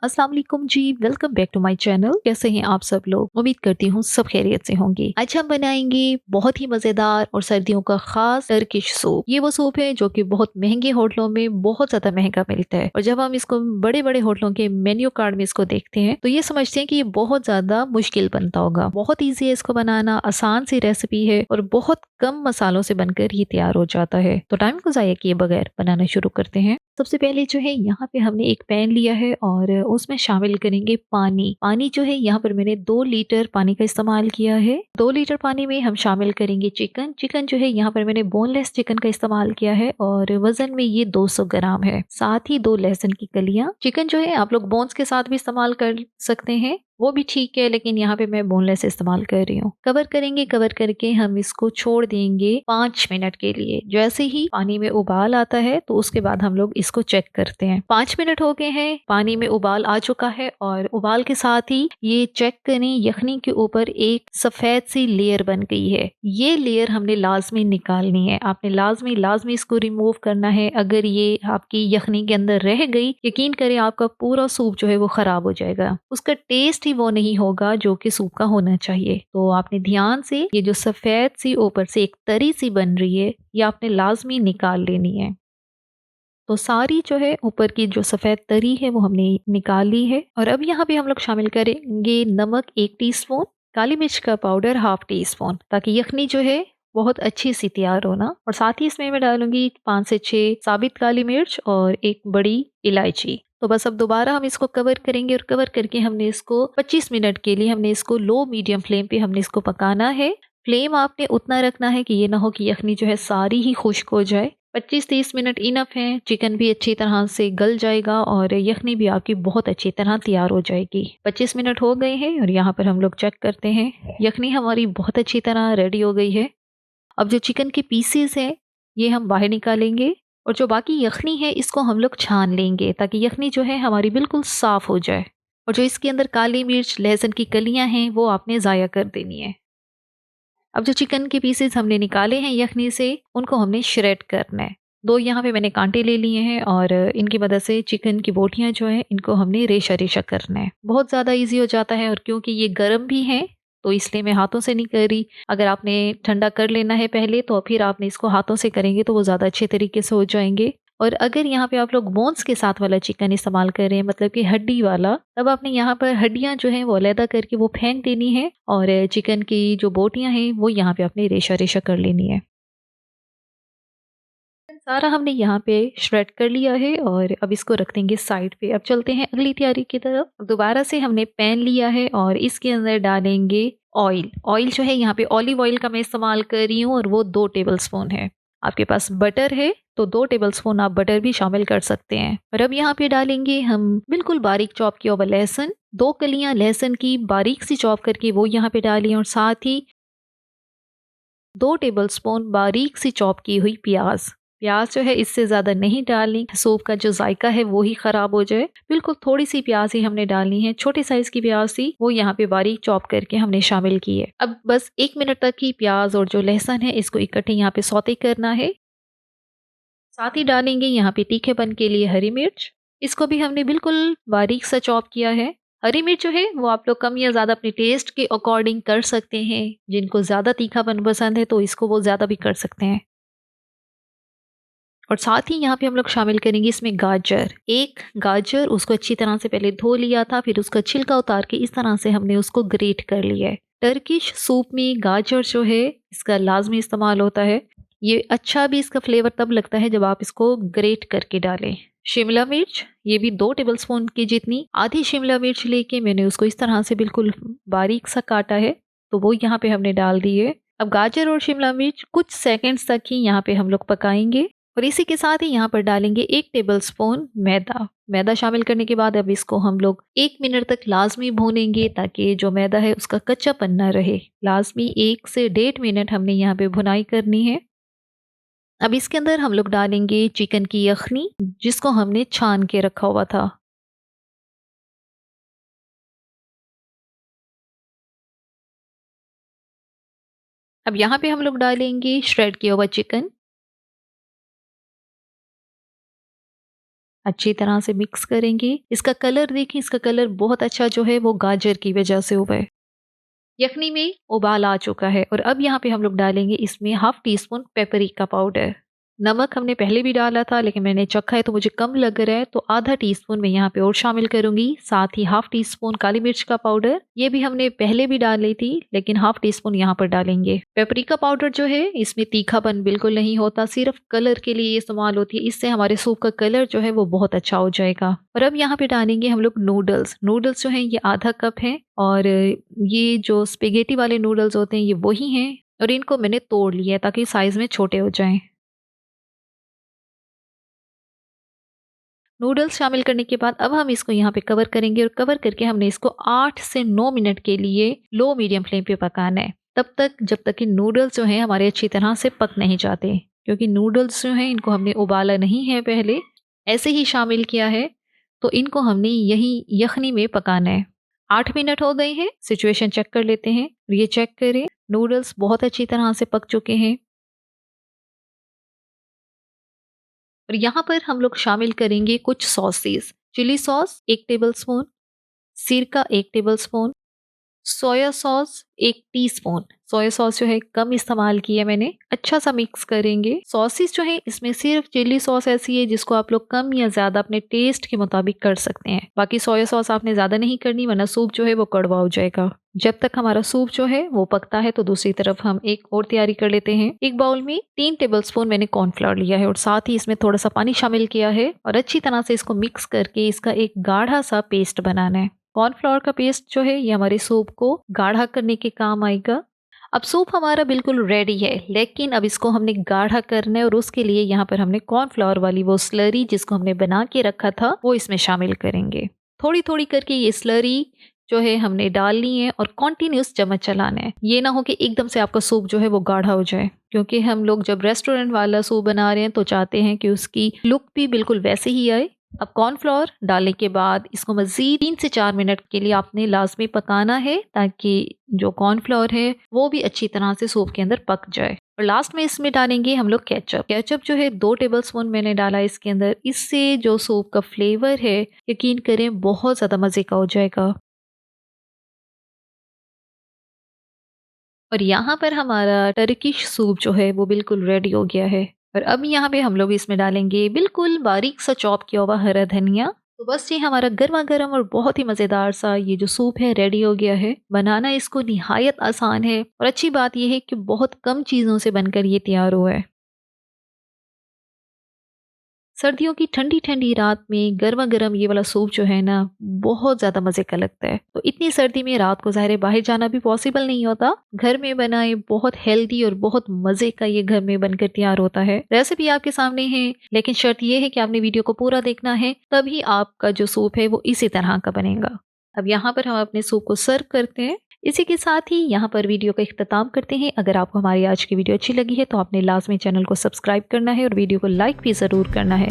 अस्सलाम वालेकुम जी। Welcome back to my channel. कैसे हैं आप सब लोग? उम्मीद करती हूँ सब खैरियत से होंगे। आज हम बनाएंगे बहुत ही मजेदार और सर्दियों का खास टर्किश सूप। ये वो सूप है जो कि बहुत महंगे होटलों में बहुत ज्यादा महंगा मिलता है, और जब हम इसको बड़े बड़े होटलों के मेन्यू कार्ड में इसको देखते हैं तो ये समझते हैं कि ये बहुत ज्यादा मुश्किल बनता होगा। बहुत ईजी है इसको बनाना, आसान सी रेसिपी है और बहुत कम मसालों से बनकर ये तैयार हो जाता है। तो टाइम को जाया किए बगैर बनाना शुरू करते हैं। सबसे पहले जो है यहाँ पे हमने एक पैन लिया है और उसमें शामिल करेंगे पानी। पानी जो है यहाँ पर मैंने 2 लीटर पानी का इस्तेमाल किया है। 2 लीटर पानी में हम शामिल करेंगे चिकन। चिकन जो है यहाँ पर मैंने बोनलेस चिकन का इस्तेमाल किया है और वजन में ये 200 ग्राम है। साथ ही 2 लहसुन की कलियां। चिकन जो है आप लोग बोन्स के साथ भी इस्तेमाल कर सकते हैं, वो भी ठीक है, लेकिन यहाँ पे मैं बोनलेस इस्तेमाल कर रही हूँ। कवर करेंगे, कवर करके हम इसको छोड़ देंगे 5 मिनट के लिए। जैसे ही पानी में उबाल आता है तो उसके बाद हम लोग इसको चेक करते हैं। 5 मिनट हो गए हैं, पानी में उबाल आ चुका है और उबाल के साथ ही ये चेक करें, यखनी के ऊपर एक सफेद सी लेयर बन गई है। ये लेयर हमने लाजमी निकालनी है। आपने लाजमी लाजमी इसको रिमूव करना है। अगर ये आपकी यखनी के अंदर रह गई, यकीन करें आपका पूरा सूप जो है वो खराब हो जाएगा। उसका टेस्ट ही वो नहीं होगा जो कि सूप का होना चाहिए। तो आपने ध्यान से ये जो सफेद सी ऊपर से एक तरी सी बन रही है, ये आपने लाजमी निकाल लेनी है। तो सारी जो है ऊपर की जो सफेद तरी है वो हमने निकाल ली है। और अब यहाँ पे हम लोग शामिल करेंगे नमक 1 टीस्पून, काली मिर्च का पाउडर 1/2 टीस्पून, ताकि यखनी जो है बहुत अच्छी सी तैयार होना। और साथ ही इसमें मैं डालूंगी 5 से 6 साबित काली मिर्च और एक बड़ी इलायची। तो बस अब दोबारा हम इसको कवर करेंगे और कवर करके हमने इसको 25 मिनट के लिए हमने इसको लो मीडियम फ्लेम पे हमने इसको पकाना है। फ्लेम आपने उतना रखना है कि ये ना हो कि यखनी जो है सारी ही खुश्क हो जाए। 25-30 मिनट इनफ है। चिकन भी अच्छी तरह से गल जाएगा और यखनी भी आपकी बहुत अच्छी तरह तैयार हो जाएगी। 25 मिनट हो गए हैं और यहाँ पर हम लोग चेक करते हैं, यखनी हमारी बहुत अच्छी तरह रेडी हो गई है। अब जो चिकन के पीसेस हैं ये हम बाहर निकालेंगे और जो बाकी यखनी है इसको हम लोग छान लेंगे, ताकि यखनी जो है हमारी बिल्कुल साफ हो जाए। और जो इसके अंदर काली मिर्च, लहसुन की कलियां हैं वो आपने ज़ाया कर देनी है। अब जो चिकन के पीसेस हमने निकाले हैं यखनी से, उनको हमने श्रेड करना है। 2 यहाँ पे मैंने कांटे ले लिए हैं और इनकी मदद से चिकन की बोटियां जो हैं इनको हमने रेशा रेशा करना है। बहुत ज़्यादा इजी हो जाता है, और क्योंकि ये गर्म भी है तो इसलिए मैं हाथों से नहीं कर रही। अगर आपने ठंडा कर लेना है पहले तो फिर आपने इसको हाथों से करेंगे तो वो ज़्यादा अच्छे तरीके से हो जाएंगे। और अगर यहाँ पे आप लोग बोन्स के साथ वाला चिकन इस्तेमाल कर रहे हैं, मतलब कि हड्डी वाला, तब आपने यहाँ पर हड्डियां जो हैं वो अलहदा करके वो फेंक देनी है और चिकन की जो बोटियां हैं वो यहाँ पे आपने रेशा रेशा कर लेनी है। सारा हमने यहाँ पे श्रेड कर लिया है और अब इसको रख देंगे साइड पे। अब चलते हैं अगली तैयारी की तरफ। दोबारा से हमने पैन लिया है और इसके अंदर डालेंगे ऑयल। ऑयल जो है यहाँ पे ऑलिव ऑयल का मैं इस्तेमाल कर रही हूँ और वो 2 टेबल स्पून है। आपके पास बटर है तो 2 टेबल स्पून आप बटर भी शामिल कर सकते हैं। और अब यहाँ पे डालेंगे हम बिल्कुल बारीक चॉप किया हुआ लहसुन। 2 कलियां लहसुन की बारीक सी चॉप करके वो यहाँ पे डाली, और साथ ही 2 टेबल स्पून बारीक सी चॉप की हुई प्याज। प्याज जो है इससे ज़्यादा नहीं डालनी, सूप का जो जायका है वो ही ख़राब हो जाए। बिल्कुल थोड़ी सी प्याज ही हमने डालनी है, छोटे साइज़ की प्याज थी वो यहाँ पे बारीक चॉप करके हमने शामिल की है। अब बस 1 मिनट तक ही प्याज और जो लहसुन है इसको इकट्ठे यहाँ पे सौते करना है। साथ ही डालेंगे यहाँ पे तीखेपन के लिए हरी मिर्च। इसको भी हमने बिल्कुल बारीक सा चॉप किया है। हरी मिर्च जो है वो आप लोग कम या ज़्यादा अपने टेस्ट के अकॉर्डिंग कर सकते हैं। जिनको ज़्यादा तीखापन पसंद है तो इसको वो ज़्यादा भी कर सकते हैं। और साथ ही यहाँ पे हम लोग शामिल करेंगे इसमें गाजर। एक गाजर, उसको अच्छी तरह से पहले धो लिया था, फिर उसका छिलका उतार के इस तरह से हमने उसको ग्रेट कर लिया है। टर्किश सूप में गाजर जो है इसका लाजमी इस्तेमाल होता है। ये अच्छा भी इसका फ्लेवर तब लगता है जब आप इसको ग्रेट करके डालें। शिमला मिर्च, ये भी 2 टेबल स्पून की जितनी, आधी शिमला मिर्च लेके मैंने उसको इस तरह से बिल्कुल बारीक सा काटा है, तो वो यहाँ पे हमने डाल दी है। अब गाजर और शिमला मिर्च कुछ सेकंड्स तक ही यहाँ पे हम लोग पकाएंगे। और इसी के साथ ही यहाँ पर डालेंगे 1 टेबल स्पून मैदा। मैदा शामिल करने के बाद अब इसको हम लोग 1 मिनट तक लाजमी भूनेंगे, ताकि जो मैदा है उसका कच्चापन ना रहे। लाजमी 1 से 1.5 मिनट हमने यहाँ पे भुनाई करनी है। अब इसके अंदर हम लोग डालेंगे चिकन की यखनी, जिसको हमने छान के रखा हुआ था। अब यहाँ पे हम लोग डालेंगे श्रेड किया हुआ चिकन। अच्छी तरह से मिक्स करेंगे। इसका कलर देखिए, इसका कलर बहुत अच्छा जो है वो गाजर की वजह से हुआ है। यखनी में उबाल आ चुका है और अब यहाँ पे हम लोग डालेंगे इसमें half tea spoon paprika powder. नमक हमने पहले भी डाला था लेकिन मैंने चखा है तो मुझे कम लग रहा है, तो आधा टीस्पून मैं यहाँ पे और शामिल करूंगी। साथ ही हाफ टी स्पून काली मिर्च का पाउडर, ये भी हमने पहले भी डाली थी लेकिन हाफ टी स्पून यहाँ पर डालेंगे। पेपरिका पाउडर जो है इसमें तीखापन बिल्कुल नहीं होता, सिर्फ कलर के लिए इस्तेमाल होती है। इससे हमारे सूप का कलर जो है वो बहुत अच्छा हो जाएगा। और अब यहाँ पे डालेंगे हम लोग नूडल्स। नूडल्स जो है ये आधा कप है और ये जो स्पेगेटी वाले नूडल्स होते हैं ये वही हैं और इनको मैंने तोड़ लिया है ताकि साइज में छोटे हो जाएं। नूडल्स शामिल करने के बाद अब हम इसको यहाँ पे कवर करेंगे और कवर करके हमने इसको 8 से 9 मिनट के लिए लो मीडियम फ्लेम पे पकाना है। तब तक जब तक कि नूडल्स जो हैं हमारे अच्छी तरह से पक नहीं जाते, क्योंकि नूडल्स जो हैं इनको हमने उबाला नहीं है, पहले ऐसे ही शामिल किया है, तो इनको हमने यही यखनी में पकाना है। 8 मिनट हो गए हैं, सिचुएशन चेक कर लेते हैं। ये चेक करें, नूडल्स बहुत अच्छी तरह से पक चुके हैं और यहाँ पर हम लोग शामिल करेंगे कुछ सॉसेस। चिली सॉस 1 टेबलस्पून, सिरका 1 tablespoon, soya sauce 1 teaspoon. Soya sauce जो है कम इस्तेमाल की है मैंने। अच्छा सा मिक्स करेंगे। सॉसेस जो है इसमें सिर्फ चिली सॉस ऐसी है जिसको आप लोग कम या ज्यादा अपने टेस्ट के मुताबिक कर सकते हैं। बाकी सोया सॉस आपने ज्यादा नहीं करनी वरना सूप जो है वो कड़वा हो जाएगा। जब तक हमारा सूप जो है वो पकता है तो दूसरी तरफ हम एक और तैयारी कर लेते हैं। एक बाउल में 3 टेबलस्पून मैंने कॉर्नफ्लोर लिया है और साथ ही इसमें थोड़ा सा पानी शामिल किया है और अच्छी तरह से इसको मिक्स करके इसका एक गाढ़ा सा पेस्ट बनाना है। कॉर्नफ्लोर का पेस्ट जो है ये हमारे सूप को गाढ़ा करने के काम आएगा। अब सूप हमारा बिल्कुल रेडी है, लेकिन अब इसको हमने गाढ़ा करना है और उसके लिए यहाँ पर हमने कॉर्नफ्लोर वाली वो स्लरी जिसको हमने बना के रखा था वो इसमें शामिल करेंगे। थोड़ी थोड़ी करके ये स्लरी जो है हमने डालनी है और कॉन्टिन्यूस चम्मच चलाना है। ये ना हो कि एकदम से आपका सूप जो है वो गाढ़ा हो जाए, क्योंकि हम लोग जब रेस्टोरेंट वाला सूप बना रहे हैं तो चाहते हैं कि उसकी लुक भी बिल्कुल वैसे ही आए। अब कॉर्नफ्लोर डालने के बाद इसको मजीद 3 से 4 मिनट के लिए आपने लाजमी पकाना है ताकि जो कॉर्नफ्लोर है वो भी अच्छी तरह से सूप के अंदर पक जाए। और लास्ट में इसमें डालेंगे हम लोग केचप। केचप जो है 2 टेबलस्पून मैंने डाला इसके अंदर। इससे जो सूप का फ्लेवर है यकीन करें बहुत ज़्यादा मज़े का हो जाएगा। और यहाँ पर हमारा टर्किश सूप जो है वो बिल्कुल रेडी हो गया है। और अब यहाँ पे हम लोग इसमें डालेंगे बिल्कुल बारीक सा चॉप किया हुआ हरा धनिया। तो बस ये हमारा गर्मा गर्म और बहुत ही मज़ेदार सा ये जो सूप है रेडी हो गया है। बनाना इसको निहायत आसान है और अच्छी बात यह है कि बहुत कम चीज़ों से बनकर ये तैयार हुआ है। सर्दियों की ठंडी ठंडी रात में गर्मा गर्म ये वाला सूप जो है ना बहुत ज़्यादा मज़े का लगता है। तो इतनी सर्दी में रात को ज़ाहिर है बाहर जाना भी पॉसिबल नहीं होता, घर में बनाए बहुत हेल्दी और बहुत मज़े का ये घर में बनकर तैयार होता है। रेसिपी आपके सामने है, लेकिन शर्त ये है कि आपने वीडियो को पूरा देखना है, तभी आपका जो सूप है वो इसी तरह का बनेगा। अब यहाँ पर हम अपने सूप को सर्व करते हैं। इसी के साथ ही यहाँ पर वीडियो का इख्तिताम करते हैं। अगर आपको हमारी आज की वीडियो अच्छी लगी है तो आपने लाजमी चैनल को सब्सक्राइब करना है और वीडियो को लाइक भी ज़रूर करना है।